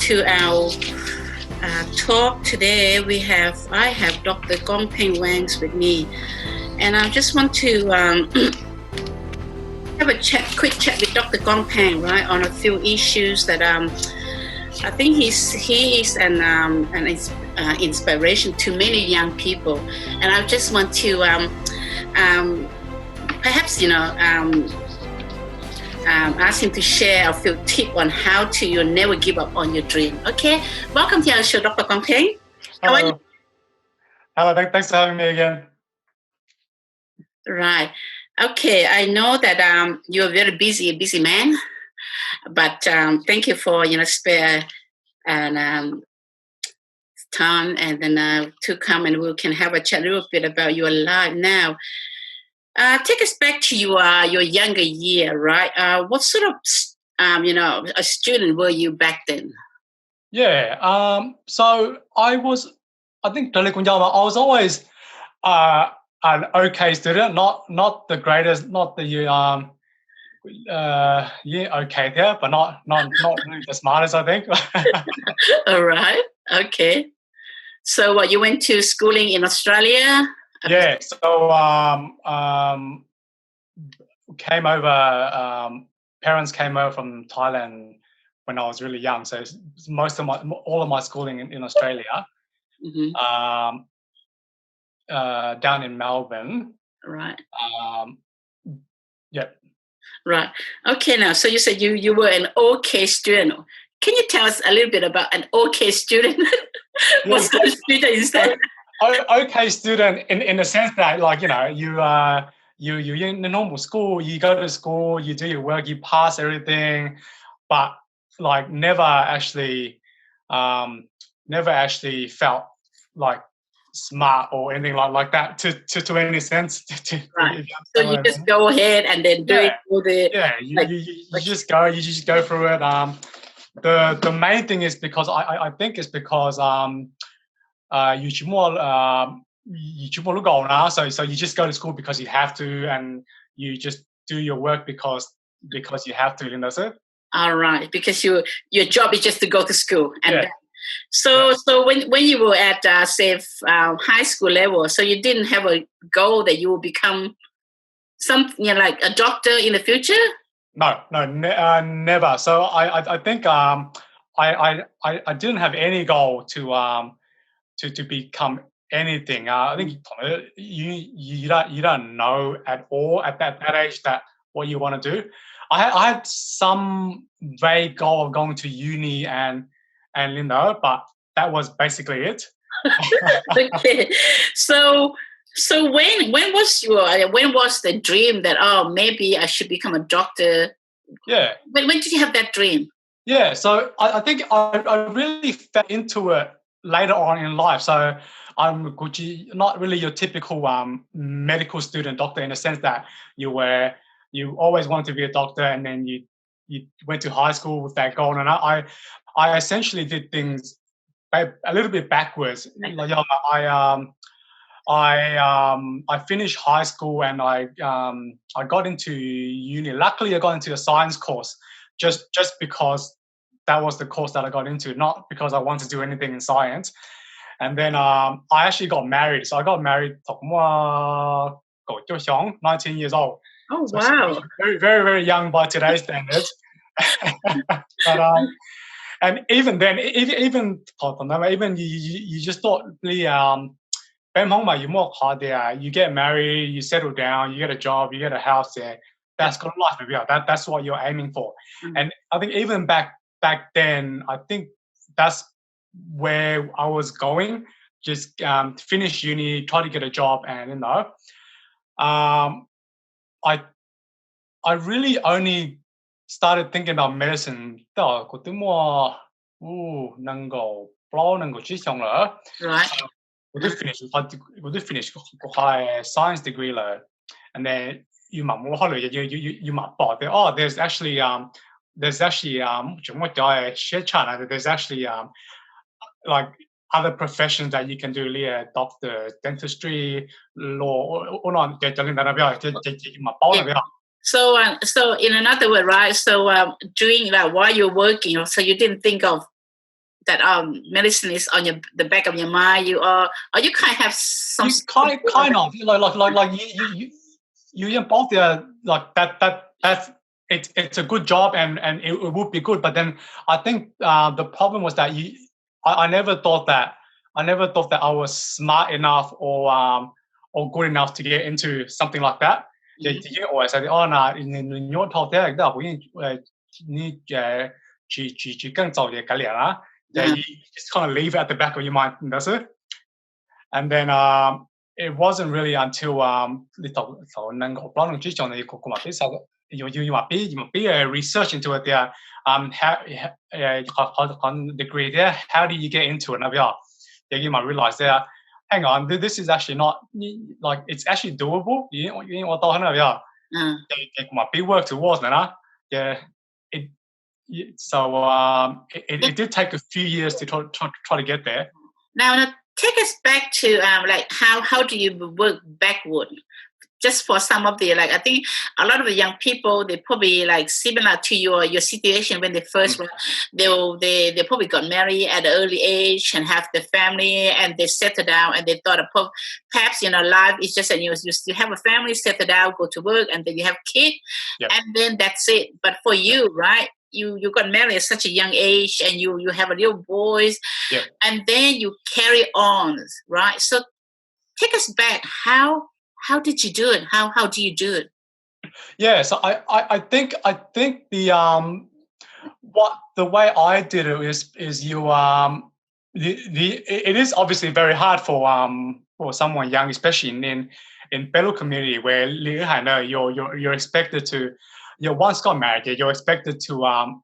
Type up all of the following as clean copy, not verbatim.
to our talk today. I have Dr. Kongpheej Wangs with me, and I just want to have a quick chat with Dr. Kongpheej, right, on a few issues that I think he is an inspiration to many young people, and I just want to perhaps ask him to share a few tips on how to never give up on your dream. Okay, welcome to our show, Dr. Kongpheej. How are you? Hello, thanks for having me again. Right. Okay, I know that you're a very busy man, but thank you for spare and time and then to come and we can have a chat a little bit about your life now. Take us back to your younger year, right? What sort of a student were you back then? Yeah. So I was always an okay student, not the greatest, not the okay there, but not really the smartest, I think. All right. Okay. So what, you went to schooling in Australia? Yeah. So came over. Parents came over from Thailand when I was really young. So all of my schooling in Australia. Mm-hmm. Down in Melbourne. Right. Yeah. Right. Okay. Now, so you said you were an okay student. Can you tell us a little bit about an okay student? What sort of student is that? Okay student in the sense that, like, you're in the normal school, you go to school, you do your work, you pass everything, but like never actually felt like smart or anything like that to any sense. Right. So you just go ahead and then do it for the you just go through it. The main thing is because I think it's because you should more now. So you just go to school because you have to, and you just do your work because you have to, that's it. All right, because your job is just to go to school, and so when you were at high school level, so you didn't have a goal that you will become something like a doctor in the future? No, never. So I think I didn't have any goal to become anything. I think you don't know at all at that age that what you want to do. I had some vague goal of going to uni and but that was basically it. Okay, so when was the dream that maybe I should become a doctor? Yeah. When did you have that dream? Yeah, so I think I really fell into it later on in life. So I'm not really your typical medical student doctor, in the sense that you always wanted to be a doctor, and then you went to high school with that goal. And I essentially did things a little bit backwards. Like, I finished high school and I got into uni. Luckily, I got into a science course just because that was the course that I got into, not because I wanted to do anything in science. And then I actually got married. So I got married 19 years old. Oh, so wow. Very, very, very young by today's standards. But and even then, even you just thought you get married, you settle down, you get a job, you get a house there. That's good life. That's what you're aiming for. Mm-hmm. And I think even back then, I think that's where I was going. Just finish uni, try to get a job, and I really only started thinking about medicine. Right. We did finish science degree, and then you there's actually there's actually like other professions that you can do, like doctor, dentistry, law. So in another word, right? So during while you're working, so you didn't think of that medicine is on the back of your mind, or you kind of have some kind of like you both like that's it's a good job and it would be good, but then I think the problem was that I never thought that I was smart enough or good enough to get into something like that. Mhm. You always say, oh no, in your talk there like that we need chỉ cần做嘢嘅啦. You just kind of leave it at the back of your mind, does it? And then it wasn't really until 你讀能夠幫你之前你個個啲時候要research into it there how degree there how do you get into it 那邊you might realize there hang on this is actually not like it's actually doable 已經我到喺那邊你咪work towards 啦 yeah it did take a few years to try to get there. Now take us back to like how do you work backward? Just for some of the I think a lot of the young people, they probably like similar to your situation when they first they probably got married at an early age and have the family and they settle down and they thought perhaps life is just you have a family, settle down, go to work, and then you have kids, and then that's it. But for you, right? You got married at such a young age and you have a little boys, and then you carry on, right? So take us back. How did you do it? How do you do it? Yeah, so I think the way I did it is you it is obviously very hard for someone young, especially in Belo community where you're expected to once got married, you're expected to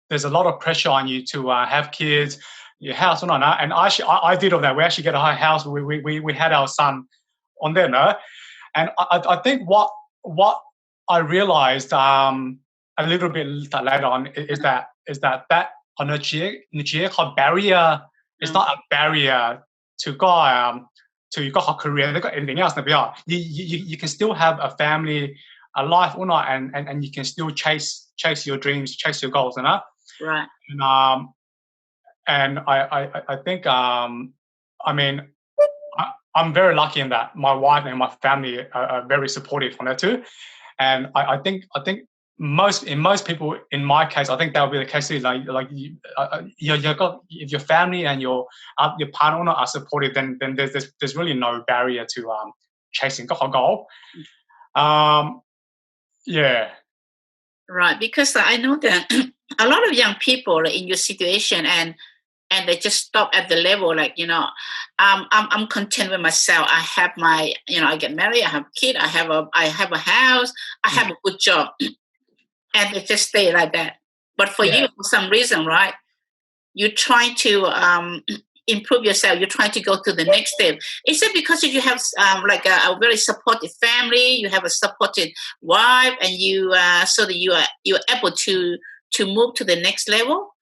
there's a lot of pressure on you to have kids, your house and I did all that. We actually get a high house. We had our son on there, no? And I think what I realized a little bit later on is that on a barrier is not a barrier to go to you got a career, you got anything else. You can still have a family, a life or not, and you can still chase your dreams, chase your goals, right? And I think I mean I'm very lucky in that my wife and my family are very supportive on that too, and I think most people in my case I think that would be the case too. Like if your family and your partner are supportive, then there's really no barrier to chasing a goal. Yeah. Right, because I know that a lot of young people are in your situation and they just stop at the level I'm content with myself. I have my I get married, I have a kid, I have a house, I have a good job, and they just stay like that. But for you, for some reason, right, you're trying to improve yourself. You're trying to go to the next step. Is it because you have a very supportive family, you have a supportive wife, and you so that you're able to move to the next level?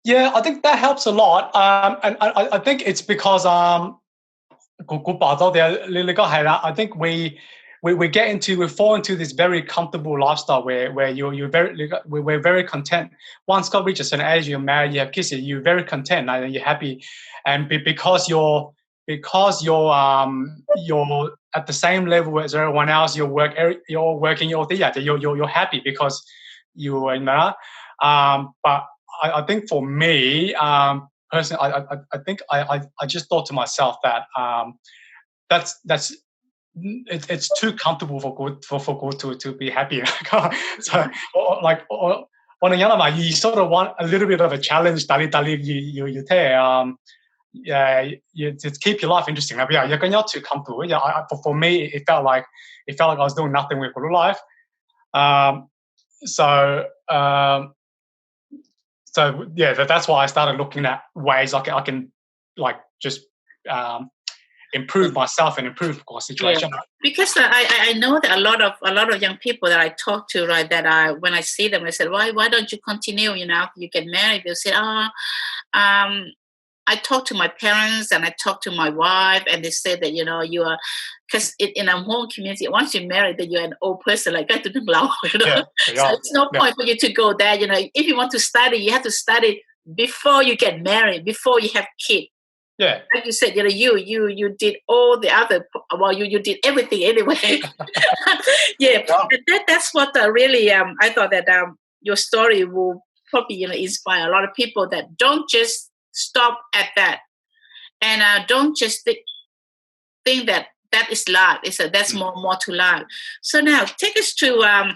Yeah, I think that helps a lot. And I think it's because I think we fall into this very comfortable lifestyle where we're very content. Once God reaches an age, you're married, you have kids, you're very content and you're happy. And because you're at the same level as everyone else, you're working, you're happy because but I think for me, personally, I think I just thought to myself that it's too comfortable for good to be happy. So on the other hand, you sort of want a little bit of a challenge. You just keep your life interesting. You're not too comfortable. For me, it felt like I was doing nothing with my life. So yeah, that's why I started looking at ways I can like just improve myself and improve the situation. Yeah. Because I know that a lot of young people that I talk to, right, that when I see them, I said, why don't you continue? After you get married, they'll say, I talked to my parents and I talked to my wife, and they said that you are, because in a home community, once you're married, then you're an old person, like so it's no point for you to go there. If you want to study, you have to study before you get married, before you have kids. Yeah. Like you said, you did all the other. Well, you did everything anyway. Yeah, that's what really. I thought that your story will probably inspire a lot of people that don't just stop at that, and don't just think that is life. That's more to life. So now take us to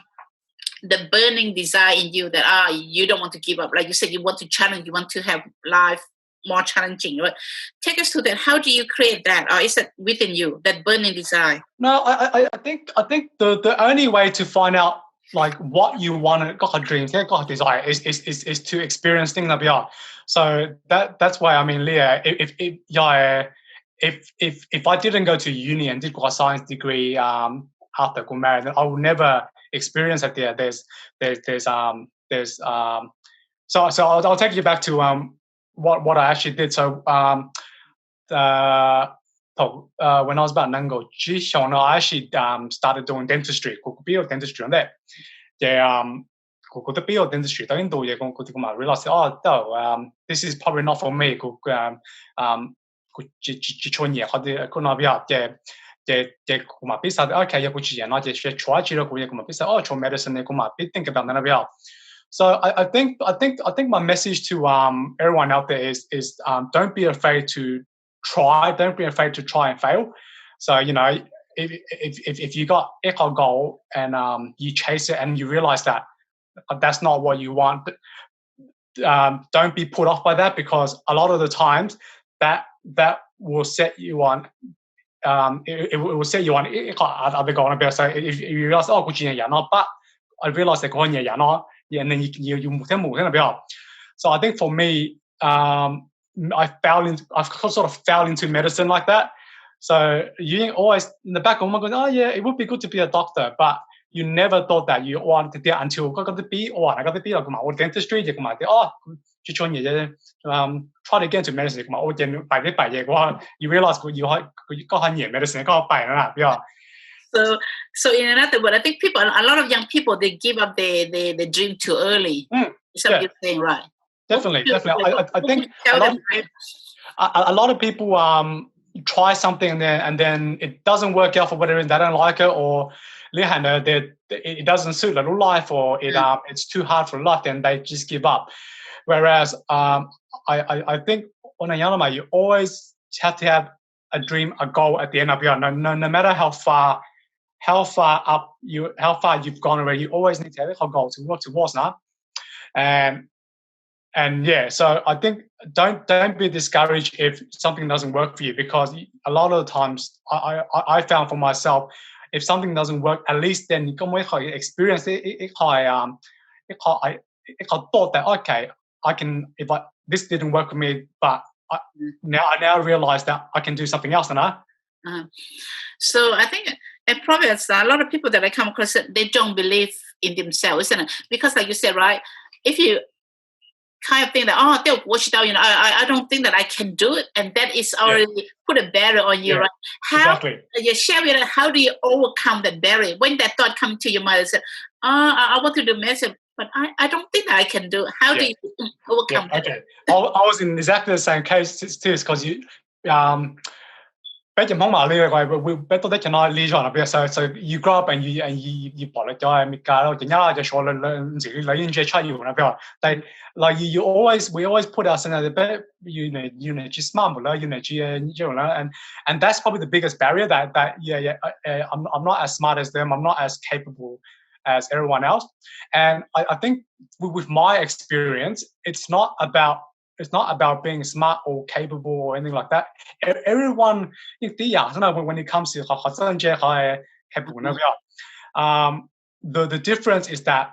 the burning desire in you that you don't want to give up. Like you said, you want to challenge, you want to have life more challenging. Right? Take us to that. How do you create that, or is it within you, that burning desire? No, I think the only way to find out like what you want, got a dream, got a desire is to experience things that we are. So that's why I mean, Leah, if I didn't go to uni and did a science degree after I got married, I would never experience it there. So I'll take you back to what I actually did. So when I was about Nango, I actually started doing dentistry, dentistry on that. Yeah, the bio dentistry, I realized, this is probably not for me. Medicine, think about that. So I think my message to everyone out there is don't be afraid to try. Don't be afraid to try and fail. So if you got a goal and you chase it and you realize that that's not what you want, don't be put off by that, because a lot of the times that will set you on. It will set you on other goal. So if you realize, but I realized that and then you. So I think for me, I sort of fell into medicine like that. So you always in the back of my mind, it would be good to be a doctor, but you never thought that you wanted to until I got to be like my old dentistry, try to get into medicine, you realize you got medicine, yeah. So in another word, I think a lot of young people, they give up their dream too early. Is that what you're saying, right? Definitely. I think a lot of people try something and then it doesn't work out for whatever reason. They don't like it, or it doesn't suit their life, or it's too hard for life, then they just give up. Whereas I think on a young man, you always have to have a dream, a goal at the end of your life. No matter how far you've gone already, you always need to have a goal to work towards now. And yeah, so I think don't be discouraged if something doesn't work for you, because a lot of the times I found for myself, if something doesn't work, at least then you can experience it. I thought that okay, this didn't work for me, but I now realize that I can do something else, So I think it probably a lot of people that I come across, they don't believe in themselves, isn't it? Because like you said, right, if you kind of think that they'll wash it out, I don't think that I can do it, and that is already put a barrier on you, right? Exactly. Share with us, how do you overcome that barrier when that thought comes to your mind and say, I want to do medicine, but I don't think that I can do it. How do you overcome that? Okay, I was in exactly the same case too, because you so you grow up and you we always put ourselves at the and that's probably the biggest barrier that I'm not as smart as them, I'm not as capable as everyone else. And I think with my experience, it's not about being smart or capable or anything like that. Everyone, when it comes to the difference is that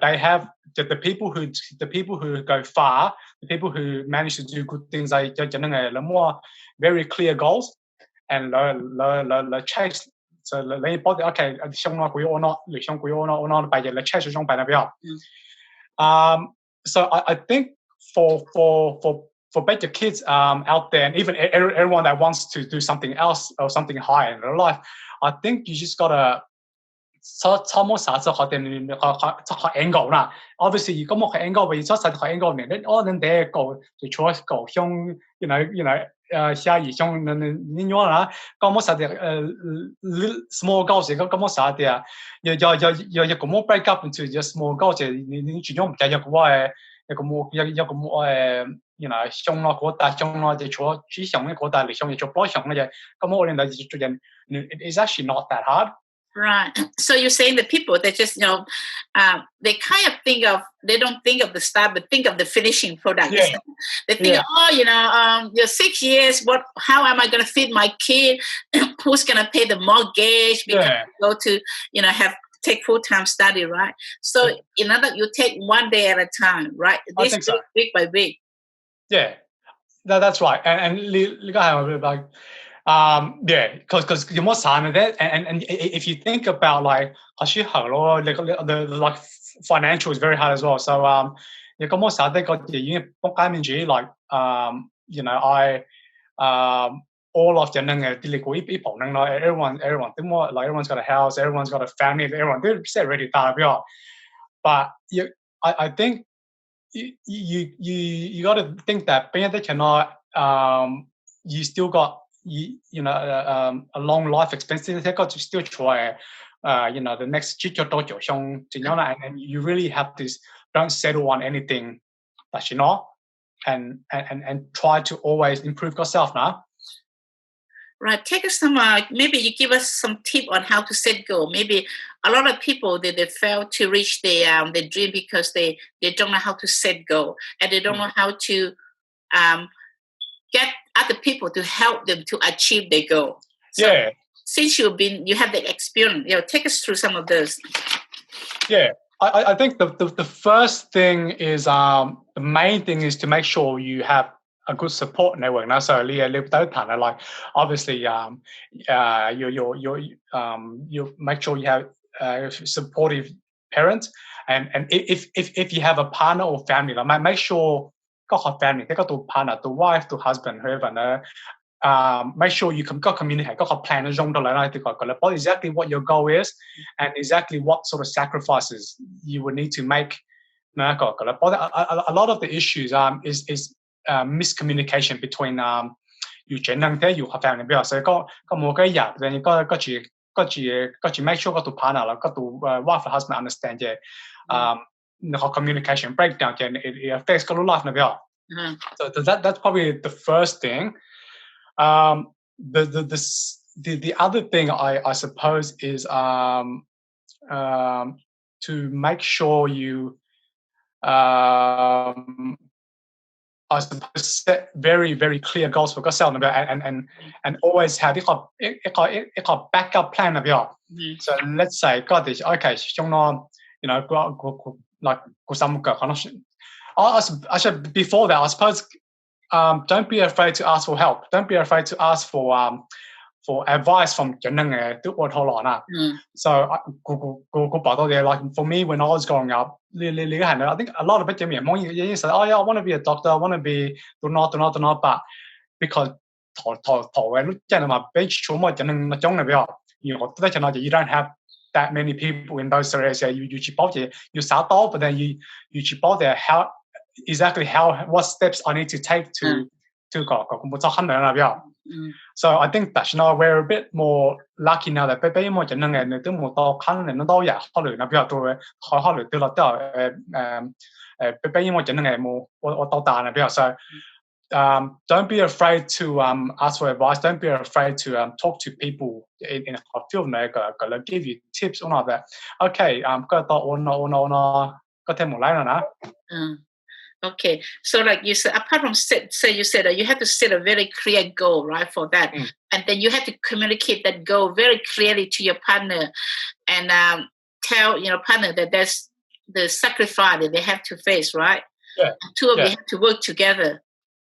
they have the people who go far, the people who manage to do good things, more very clear goals and chase. So okay, so I think for better kids out there, and even everyone that wants to do something else or something higher in their life, I think you just gotta 初摸啥就學定學 angle 啦。Obviously 咁我學 angle 為咗實學 angle 呢，我能第一個就做個向下移向你啦。咁我實的small goals 咁我實的啊，要咁我 break up into just small goals，你主要唔計有個向咯嗰大向咯，就做只向嘅嗰大嚟向，就做波向嘅啫。咁我哋就做人 ，it's actually not that hard. Right. So you're saying the people that just they kind of they don't think of the start, but think of the finishing product. Yeah. They think, you're 6 years. How am I going to feed my kid? Who's going to pay the mortgage? Because go to take full-time study, right? So you take one day at a time, right? I think so. Week by week. Yeah, that's right. And you like. Because you're more time that, and if you think about like the like financial is very hard as well. So you come more sad that got the like all of the everyone's got a house, everyone's got a family, everyone they're set ready to but I think you got to think that being that cannot you still got a long life expectancy. They got to still try the next and you really have to don't settle on anything that and try to always improve yourself now. Right. Take us some. Maybe you give us some tip on how to set goal. Maybe a lot of people they fail to reach their dream because they don't know how to set goal and they don't know how to get other people to help them to achieve their goal. So since you have the experience, take us through some of those. Yeah. I think the first thing is the main thing is to make sure you have a good support network. Now, so like obviously you make sure you have supportive parents and if you have a partner or family, like make sure got family, they got to partner, to wife, to husband, whoever. Make sure you got communicate, got a plan exactly what your goal is and exactly what sort of sacrifices you would need to make. A lot of the issues is miscommunication between you family. So got more then you got to make sure got to partner, got to wife and husband understand communication breakdown it affects got life. So that's probably the first thing. The other thing I suppose is to make sure you I suppose set very very clear goals for yourself and always have a backup plan. So let's say got this okay like before that I suppose don't be afraid to ask for help. Don't be afraid to ask for advice from So like for me when I was growing up, I think a lot of it you said, oh yeah, I want to be a doctor, I want to be do not, but because you don't have that many people in those areas. You start off, but then you how exactly what steps I need to take to go. So I think that we're a bit more lucky now that so don't be afraid to ask for advice. Don't be afraid to talk to people in a field give you tips on all that. Okay, Okay, so like you said, apart from you said that you have to set a very clear goal, right, for that, and then you have to communicate that goal very clearly to your partner, and tell partner that there's the sacrifice that they have to face, right? Yeah. Two of you have to work together,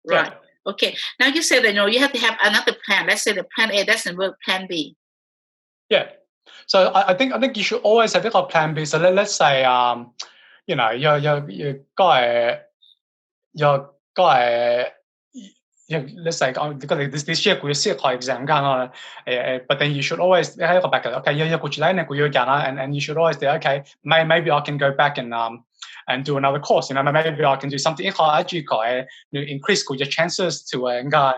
right? Yeah. Okay. Now you said that you have to have another plan. Let's say the plan A doesn't work, plan B. Yeah. So I think you should always have a plan B. So let's say let's say because this year we see quite exam but then you should always have a backup. Okay, and you should always say, okay, maybe I can go back and do another course. Maybe I can do something actually increase your chances to like that.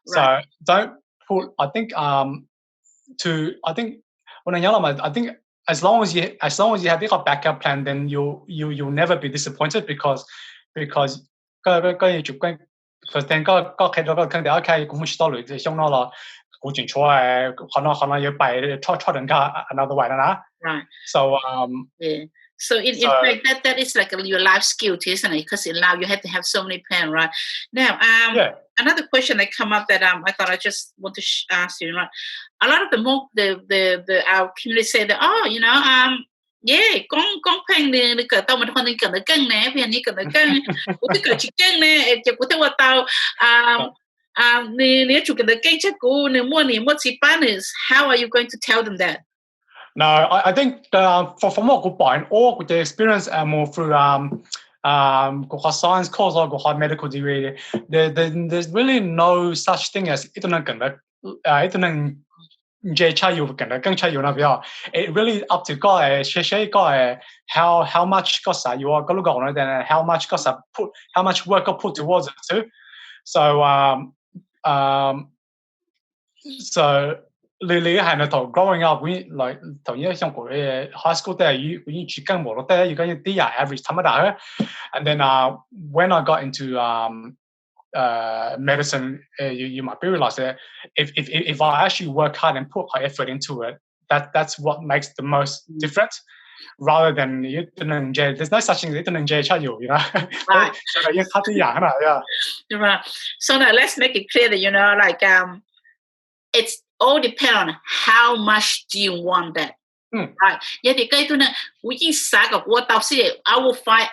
So don't put. I think I think as long as you have a backup plan, then you'll never be disappointed because ก็then ก็睇到OK 咁多嚟就相咯，估轉錯可能要ไป出人家 another way 啦。Right. So yeah. So in fact that is like your life skill, isn't it? Because now you have to have so many plans, right? Now another question that come up that I thought I just want to ask you, right? A lot of the our community say that Kongpheng nè cỡ tao mình không nên cần cân nè, vì anh ấy cần cân, của tôi cỡ chỉ cân nè, chỉ của tôiว่าtao nè chủ cần cân chắc của nè mua chỉ bán is how are you going to tell them that? No, I think from what good point or with the experience more through science course or medical degree, there's really no such thing as it really up to how much you are then how much work I put towards it too. So so growing up, we like high school there, you average and then when I got into medicine, you might be realize that if I actually work hard and put high effort into it, that's what makes the most difference. Rather than there's no such thing as Right. Right. So now let's make it clear that it's all depend on how much do you want that. Right. I will find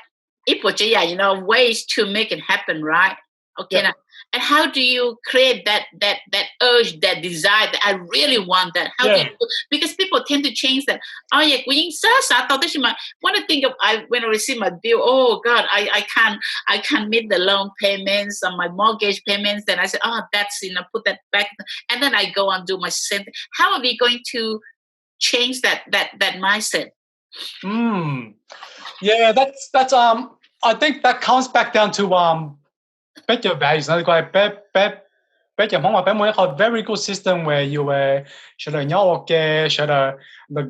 ways to make it happen, right? Okay. Now, and how do you create that urge, that desire that I really want that? How do you do? Because people tend to change that. Oh yeah, when I think of when I receive my bill, oh God, I can't meet the loan payments or my mortgage payments. Then I say, oh, that's put that back, and then I go and do my same thing. How are we going to change that mindset? Yeah, that's I think that comes back down to better values. Very good system where you should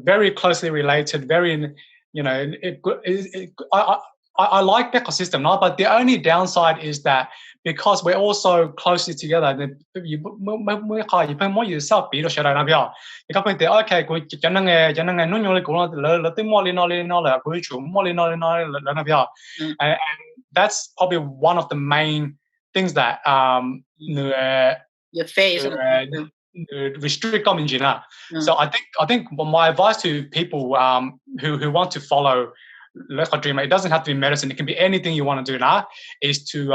very closely related, very I like the ecosystem, but the only downside is that because we're all so closely together, you put more yourself be okay, and that's probably one of the main things that your face restrict So I think my advice to people who want to follow a dream, it doesn't have to be medicine, it can be anything you want to do now, is to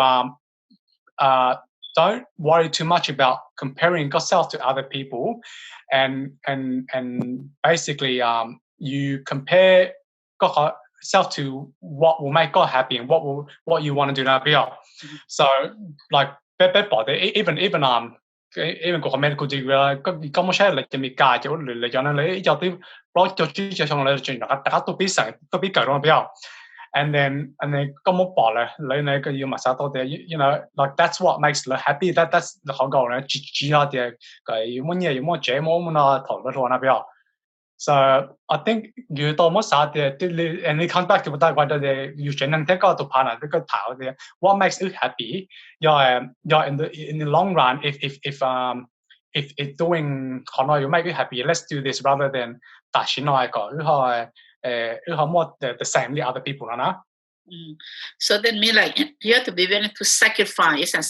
don't worry too much about comparing yourself to other people, and basically you compare yourself to what will make God happy and what you want to do now. So like even個 medical degree 咁我寫嚟嘅咪價就嚟咗你有啲攞咗專業上嚟轉大家都比較and then 咁我話咧你個要物曬多啲 like that's what makes you happy, that's 好講咧主要啲個要乜嘢要乜嘢冇乜啊頭嗰度那邊 So I think 越多乜曬啲and it comes back to what you shouldn't take out to partner what makes you happy in the long run if it's doing you make you happy, let's do this rather than 大錢來個more the same the other people So that means like you have to be willing to sacrifice that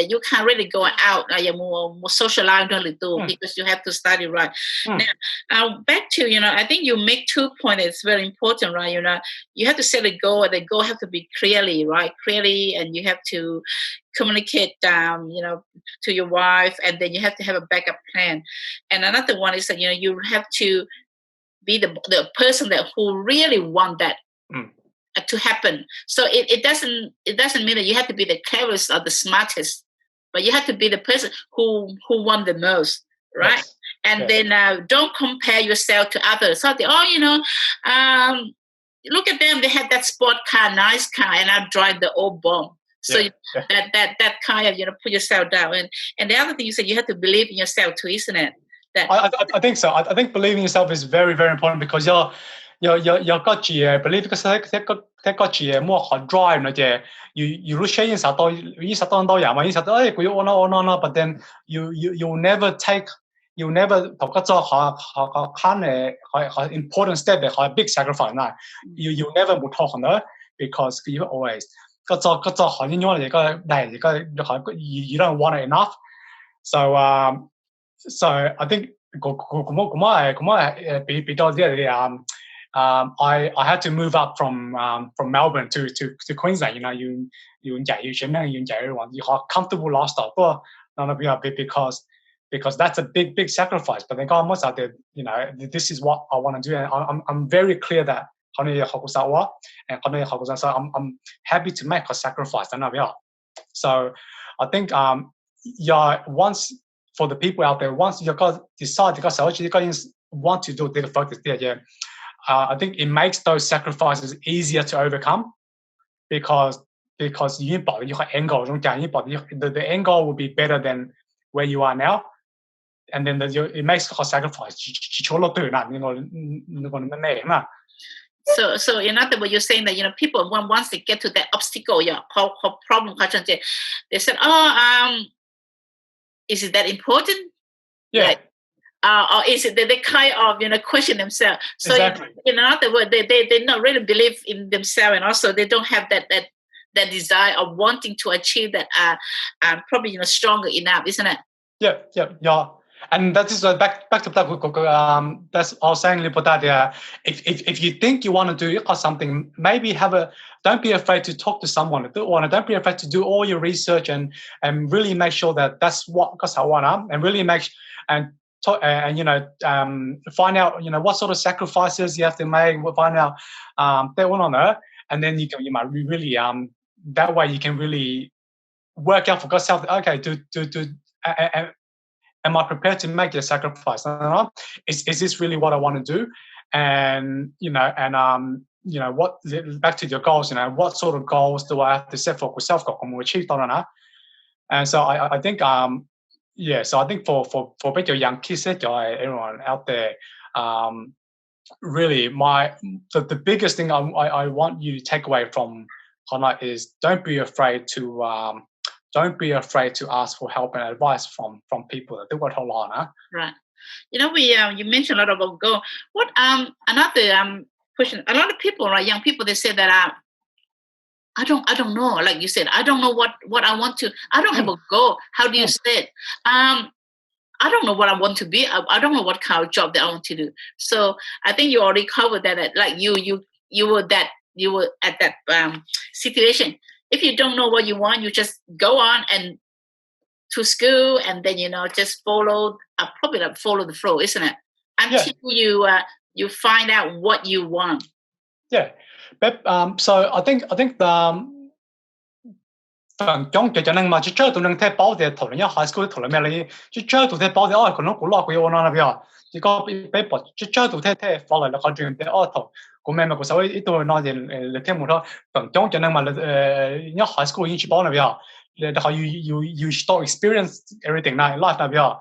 you can't really go out more socialize because you have to study, right? Now back to I think you make 2 points. It's very important, right? You have to set a goal, and the goal have to be clearly, and you have to communicate to your wife, and then you have to have a backup plan. And another one is that you have to be the person that who really want that. to happen. So it doesn't mean that you have to be the cleverest or the smartest, but you have to be the person who won the most, right? Yes. And then don't compare yourself to others. So look at them, they have that sport car, nice car, and I drive the old bomb. So that kind of put yourself down. And the other thing you said, you have to believe in yourself too, isn't it? I think so. I think believing in yourself is very, very important because有個字believe 個個字冇學 drive 那隻you share 實多人嘛，實多佢要 on but then you never take you never 同個做學 important step 學 big sacrifice 嗱 you never 冇talk 呢 because you always 個做學應該嚟個嚟個 you don't want it enough so I think I had to move up from Melbourne to Queensland. You have comfortable lifestyle, because that's a big sacrifice. But then God must have this is what I want to do, and I'm very clear that so I'm happy to make a sacrifice. So I think once. For the people out there, once you decide you want to do the focus there, I think it makes those sacrifices easier to overcome because you have angle, the end goal will be better than where you are now, and then it makes a sacrifice. So in other words, you're saying that people once they get to that obstacle, problem, they said, is it that important? Yeah. Or is it that they kind of question themselves? So exactly. In other words, they not really believe in themselves, and also they don't have that desire of wanting to achieve that. Probably stronger enough, isn't it? Yeah. And that is back to that. That's all saying about that. If you think you want to do something, maybe don't be afraid to talk to someone. Don't be afraid to do all your research and really make sure that that's what I want, and really make and find out what sort of sacrifices you have to make. Find out that one on earth, and then you might really that way you can really work out for yourself. Okay, am I prepared to make the sacrifice? Is this really what I want to do? And what back to your goals? What sort of goals do I have to set for myself? And so I think so I think for your young kids, everyone out there, really the biggest thing I want you to take away from Hana is don't be afraid to ask for help and advice from people that do what Holana. Right. You mentioned a lot about goal. What another question? A lot of people, right, young people, they say that I don't know. Like you said, I don't know what I want to. I don't have a goal. How do you say it? I don't know what I want to be. I don't know what kind of job that I want to do. So I think you already covered that. Like you were at that situation. If you don't know what you want, you just go on and to school, and then just follow the flow, isn't it? Until you find out what you want. Yeah, but so I think phần trong cái năng mà chỉ chơi tụi năng theo bảo để thầu những high school thầu là mấy chỉ chơi tụi theo bảo để còn nó cũng lo cái ono là bây giờ chỉ có bé bỏ chỉ chơi tụi theo vào lại là con chuyện để thầu của mẹ mà của sáu ít tuổi nói gì là theo một thôi phần trong cái năng mà những high school những chỉ bảo là bây giờ là how you start experience everything now in life là bây giờ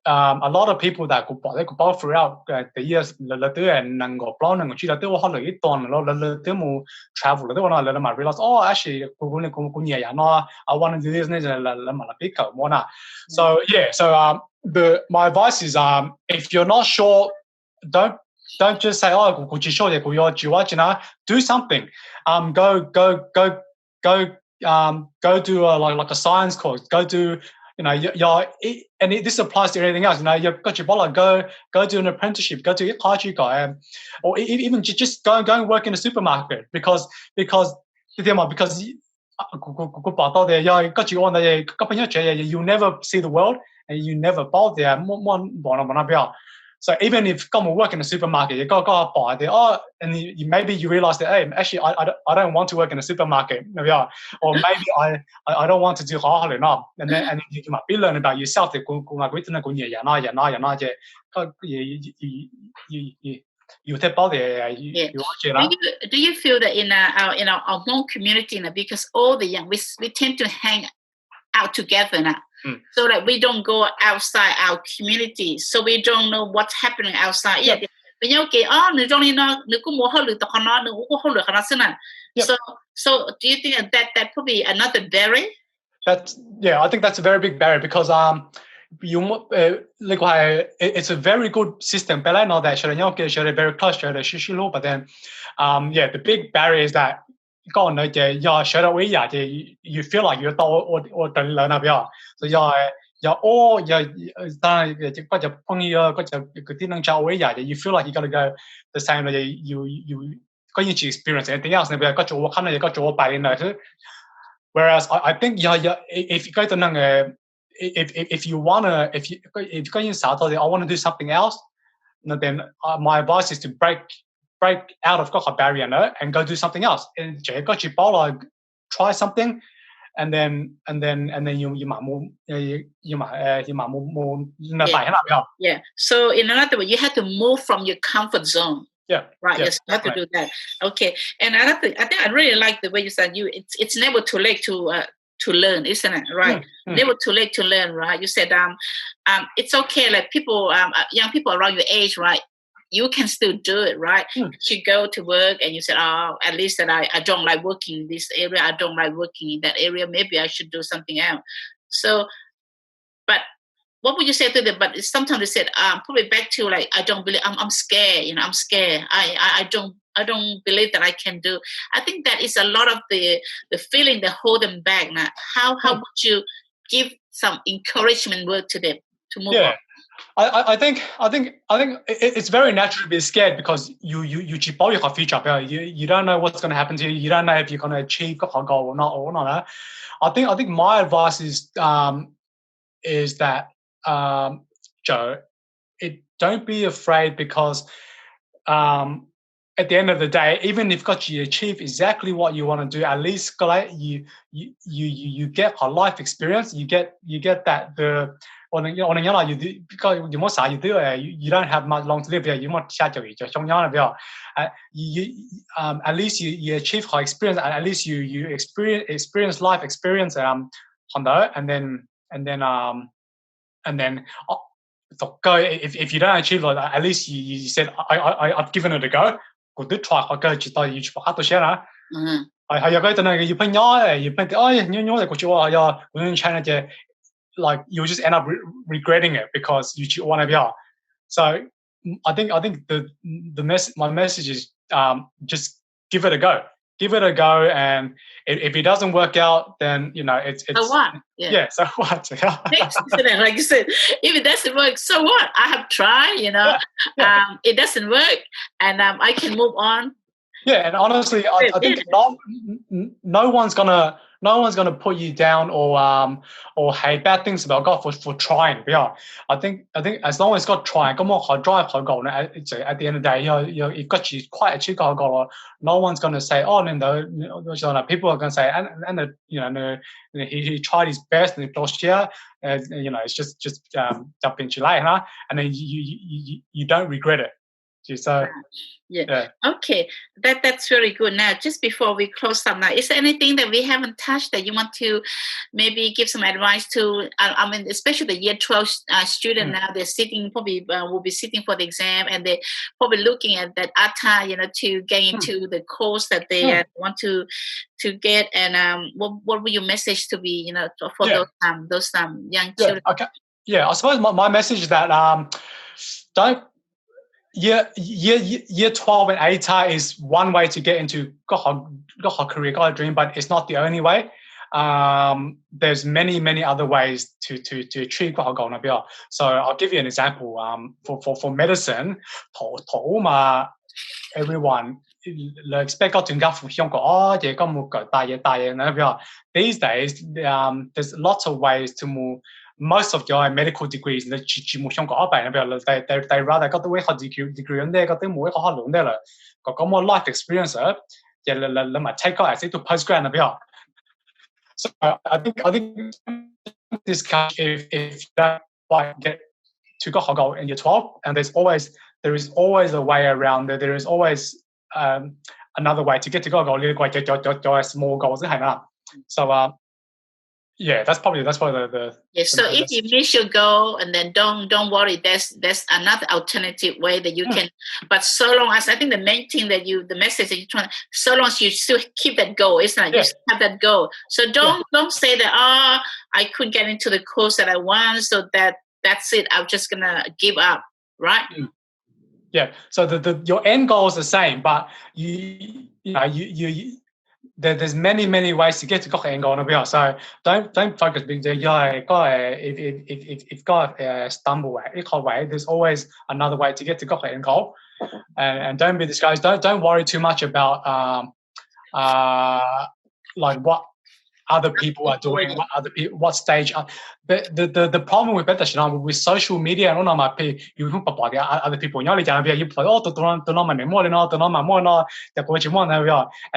a lot of people that could bảo throughout the years là tới năng够bao năng chỉ là tới họ lợi ít toàn là tới mu travel là tới họ là mà realize actually cũng nhiều nó I want to do this nên là mà là biết cầu mua na so my advice is if you're not sure don't just say cũng chỉ sure cũng要chỉ watch do something go do like a science course go do and this applies to anything else. You've got your bola, go do an apprenticeship, go to or even just go and work in a supermarket because you never see the world and you never buy there. So even if come work in a supermarket, you go buy the and maybe you realize that hey, actually I don't want to work in a supermarket, or maybe I don't want to do hard enough, and then you might be learning about yourself. You take about yeah. Do you feel that in our Hmong community now, because all the young we tend to hang out together now, so that we don't go outside our community, so we don't know what's happening outside. Yeah. So do you think that could be another barrier? I think that's a very big barrier because it's a very good system, but I know that very close, but then the big barrier is that you feel like you're or the learner, so you feel like you gotta go the same way you going to experience anything else, whereas I think if you go to if you wanna if you go inside I want to do something else, then my advice is to break out of the barrier and go do something else. And try something, and then you might move. Yeah. So in another way, you have to move from your comfort zone. Yeah. Right. Yes, you have to do that. Okay. And I think I really like the way you said it's never too late to learn, isn't it? Right. Never too late to learn, right? You said it's okay, like people young people around your age, right? You can still do it, right? You go to work and you said, at least that I don't like working in this area, I don't like working in that area, maybe I should do something else. So, but what would you say to them? But sometimes they said, probably back to like, I don't believe, I'm scared, I'm scared. I don't believe that I can do. I think that is a lot of the feeling that hold them back. Now, how would you give some encouragement word to them to move on? I think it's very natural to be scared because you future. You don't know what's going to happen to you. You don't know if you're going to achieve a goal or not. I think my advice is that Joe, don't be afraid because at the end of the day, even if you achieve exactly what you want to do, at least you get a life experience. You get that the you don't have much long to live. At least you achieve high experience. At least you experience life experience. And then if you don't achieve like that, at least you said I've given it a go. Good try. I go to you to share. I go to you like you just end up regretting it because you want to be out. So I think my message is just give it a go. Give it a go, and if it doesn't work out, then it's so what? Yeah, so what? Like you said, if it doesn't work, so what? I have tried, it doesn't work, and I can move on. Yeah, and honestly, I think no one's gonna put you down or hey bad things about God for trying. Yeah, I think as long as God trying, come on, drive goal. At the end of the day, you got you quite achieve goal. No one's gonna say, people are gonna say, and he tried his best and it's just jumping July, and then you don't regret it. So yeah. Okay, that's very good. Now, just before we close up, now, is there anything that we haven't touched that you want to maybe give some advice to? I mean, especially the year 12 student now, they're sitting probably will be sitting for the exam, and they're probably looking at that ATA, to get into the course that they want to get. And what would your message to be, for those young children? Okay. Yeah, I suppose my message is that don't. Year 12 and ATA is one way to get into career, got a dream, but it's not the only way. There's many other ways to achieve goal. So I'll give you an example. For medicine, everyone expect these days there's lots of ways to most of your medical degrees 你全部香港嗰邊，譬如第 rather 嗰啲會學 degree 嗰啲嗰啲冇一個學龍啲啦，咁我 life experience 你咪 take out as to postgrad 比較。So I think this if that get to go Hoggo in year 12, and there is always a way around it. There is always another way to get to go. Your small goals, so yeah, that's probably the yeah. So if you miss your goal, and then don't worry. There's another alternative way that you can. But so long as I think the main thing that the message that you're trying, so long as you still keep that goal, it's not you have that goal. So don't say that I couldn't get into the course that I want, so that's it. I'm just gonna give up, right? Yeah. So your end goal is the same, but you there's many ways to get to the end goal. So don't focus being there. If God stumble way, there's always another way to get to the end goal, and don't be discouraged. Don't worry too much about like what other people are doing, what stage. The problem with that, with social media, I don't know, you other people, and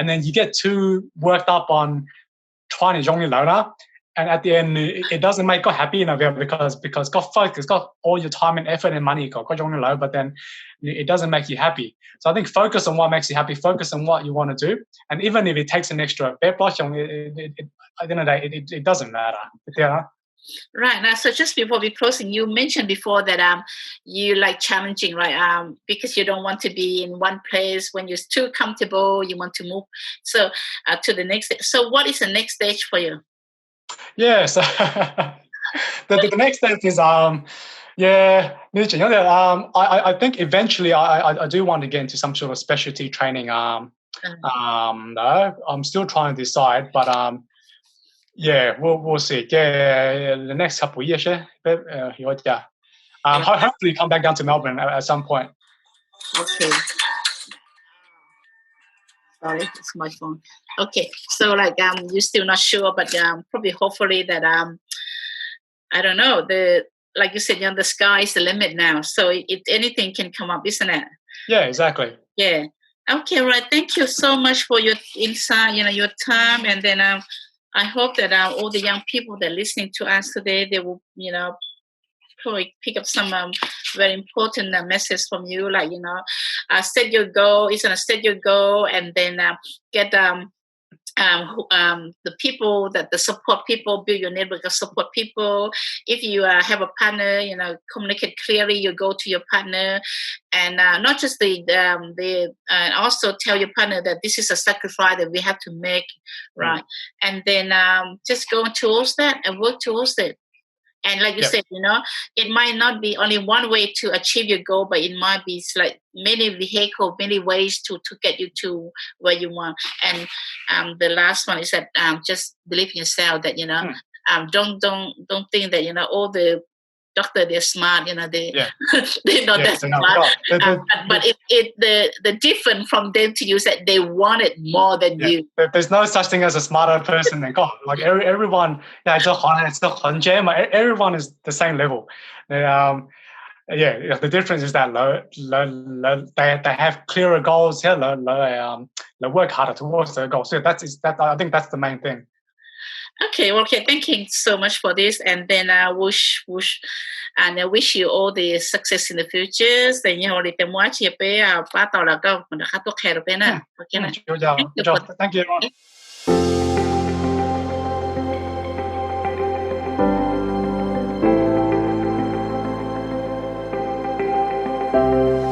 then you get too worked up on trying to learn, and at the end, it doesn't make God happy, because God focus, got all your time and effort and money, but then it doesn't make you happy. So I think focus on what makes you happy, focus on what you want to do, and even if it takes an extra bit, at the end of the day, it doesn't matter. Yeah. Right now, so just before we closing, you mentioned before that you like challenging, right? Because you don't want to be in one place when you're too comfortable. You want to move so to the next stage. So what is the next stage for you? Yeah, so the next step is I think eventually I do want to get into some sort of specialty training. No, I'm still trying to decide, but we'll see. The next couple of years, hopefully come back down to Melbourne at some point. Okay. Sorry, it's my phone. Okay, so like you're still not sure, but probably hopefully that I don't know, like you said, the sky is the limit now. So if anything can come up, isn't it? Yeah, exactly. Yeah. Okay, right. Thank you so much for your insight, your time, and then I hope that all the young people that are listening to us today, they will, probably pick up some very important message from you, like set your goal. It's gonna set your goal, and then get the people the support people, build your network of support people. If you have a partner, communicate clearly. You go to your partner, and not just also tell your partner that this is a sacrifice that we have to make, right? And then just go towards that and work towards it. And like you said, it might not be only one way to achieve your goal, but it might be like many vehicles, many ways to get you to where you want. And the last one is that just believe in yourself. That don't think that all the doctor they're smart. They're not that smart. But the different from them to you is that they want it more than you. There's no such thing as a smarter person than God. Like everyone, everyone is the same level. The difference is that they have clearer goals. They work harder towards their goals. So I think that's the main thing. Okay, thank you so much for this, and then I wish you all the success in the future. Then Thank you. Thank you.